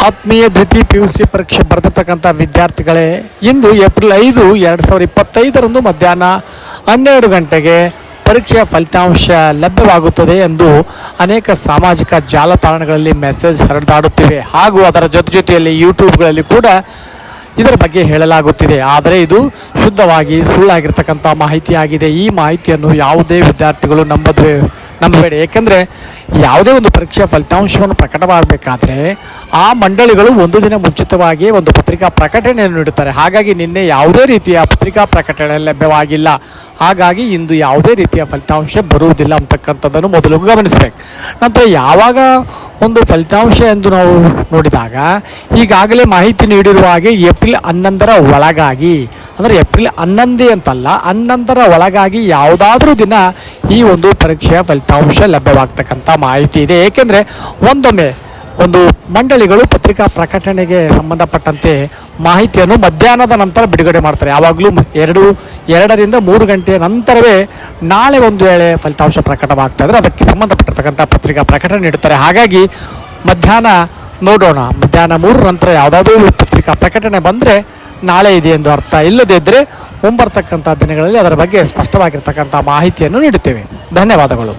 ಆತ್ಮೀಯ ದ್ವಿತೀಯ PUC ಪರೀಕ್ಷೆ ಬರೆದಿರ್ತಕ್ಕಂಥ ವಿದ್ಯಾರ್ಥಿಗಳೇ, ಇಂದು ಏಪ್ರಿಲ್ 5, 2025 ಮಧ್ಯಾಹ್ನ 12 ಗಂಟೆಗೆ ಪರೀಕ್ಷೆಯ ಫಲಿತಾಂಶ ಲಭ್ಯವಾಗುತ್ತದೆ ಎಂದು ಅನೇಕ ಸಾಮಾಜಿಕ ಜಾಲತಾಣಗಳಲ್ಲಿ ಮೆಸೇಜ್ ಹರಿದಾಡುತ್ತಿವೆ. ಹಾಗೂ ಅದರ ಜೊತೆಯಲ್ಲಿ ಯೂಟ್ಯೂಬ್ಗಳಲ್ಲಿ ಕೂಡ ಇದರ ಬಗ್ಗೆ ಹೇಳಲಾಗುತ್ತಿದೆ. ಆದರೆ ಇದು ಶುದ್ಧವಾಗಿ ಸುಳ್ಳಾಗಿರ್ತಕ್ಕಂಥ ಮಾಹಿತಿಯಾಗಿದೆ. ಈ ಮಾಹಿತಿಯನ್ನು ಯಾವುದೇ ವಿದ್ಯಾರ್ಥಿಗಳು ನಂಬಬೇಡಿ. ಏಕೆಂದರೆ ಯಾವುದೇ ಒಂದು ಪರೀಕ್ಷಾ ಫಲಿತಾಂಶವನ್ನು ಪ್ರಕಟವಾಗಬೇಕಾದ್ರೆ ಆ ಮಂಡಳಿಗಳು ಒಂದು ದಿನ ಮುಂಚಿತವಾಗಿ ಒಂದು ಪತ್ರಿಕಾ ಪ್ರಕಟಣೆಯನ್ನು ನೀಡುತ್ತಾರೆ. ಹಾಗಾಗಿ ನಿನ್ನೆ ಯಾವುದೇ ರೀತಿಯ ಪತ್ರಿಕಾ ಪ್ರಕಟಣೆ ಲಭ್ಯವಾಗಿಲ್ಲ. ಹಾಗಾಗಿ ಇಂದು ಯಾವುದೇ ರೀತಿಯ ಫಲಿತಾಂಶ ಬರುವುದಿಲ್ಲ ಅಂತಕ್ಕಂಥದ್ದನ್ನು ಮೊದಲು ಗಮನಿಸಬೇಕು. ನಂತರ ಯಾವಾಗ ಒಂದು ಫಲಿತಾಂಶ ಎಂದು ನಾವು ನೋಡಿದಾಗ ಈಗಾಗಲೇ ಮಾಹಿತಿ ನೀಡಿರುವ ಹಾಗೆ ಏಪ್ರಿಲ್ 11ರ ಒಳಗಾಗಿ, ಅಂದರೆ ಏಪ್ರಿಲ್ 11 ಅಂತಲ್ಲ, 11ರ ಒಳಗಾಗಿ ಯಾವುದಾದ್ರೂ ದಿನ ಈ ಒಂದು ಪರೀಕ್ಷೆಯ ಫಲಿತಾಂಶ ಲಭ್ಯವಾಗ್ತಕ್ಕಂಥ ಮಾಹಿತಿ ಇದೆ. ಏಕೆಂದರೆ ಒಂದೊಮ್ಮೆ ಒಂದು ಮಂಡಳಿಗಳು ಪತ್ರಿಕಾ ಪ್ರಕಟಣೆಗೆ ಸಂಬಂಧಪಟ್ಟಂತೆ ಮಾಹಿತಿಯನ್ನು ಮಧ್ಯಾಹ್ನದ ನಂತರ ಬಿಡುಗಡೆ ಮಾಡ್ತಾರೆ. ಯಾವಾಗಲೂ 2ರಿಂದ 3 ಗಂಟೆಯ ನಂತರವೇ ನಾಳೆ ಒಂದು ವೇಳೆ ಫಲಿತಾಂಶ ಪ್ರಕಟವಾಗ್ತಾ ಇದ್ದರೆ ಅದಕ್ಕೆ ಸಂಬಂಧಪಟ್ಟಿರ್ತಕ್ಕಂಥ ಪತ್ರಿಕಾ ಪ್ರಕಟಣೆ ನೀಡುತ್ತಾರೆ. ಹಾಗಾಗಿ ಮಧ್ಯಾಹ್ನ ನೋಡೋಣ, ಮಧ್ಯಾಹ್ನ 3 ನಂತರ ಯಾವುದಾದ್ರೂ ಪತ್ರಿಕಾ ಪ್ರಕಟಣೆ ಬಂದರೆ ನಾಳೆ ಇದೆ ಎಂದು ಅರ್ಥ. ಇಲ್ಲದೇ ಇದ್ದರೆ ಮುಂಬರ್ತಕ್ಕಂಥ ದಿನಗಳಲ್ಲಿ ಅದರ ಬಗ್ಗೆ ಸ್ಪಷ್ಟವಾಗಿರ್ತಕ್ಕಂಥ ಮಾಹಿತಿಯನ್ನು ನೀಡುತ್ತೇವೆ. ಧನ್ಯವಾದಗಳು.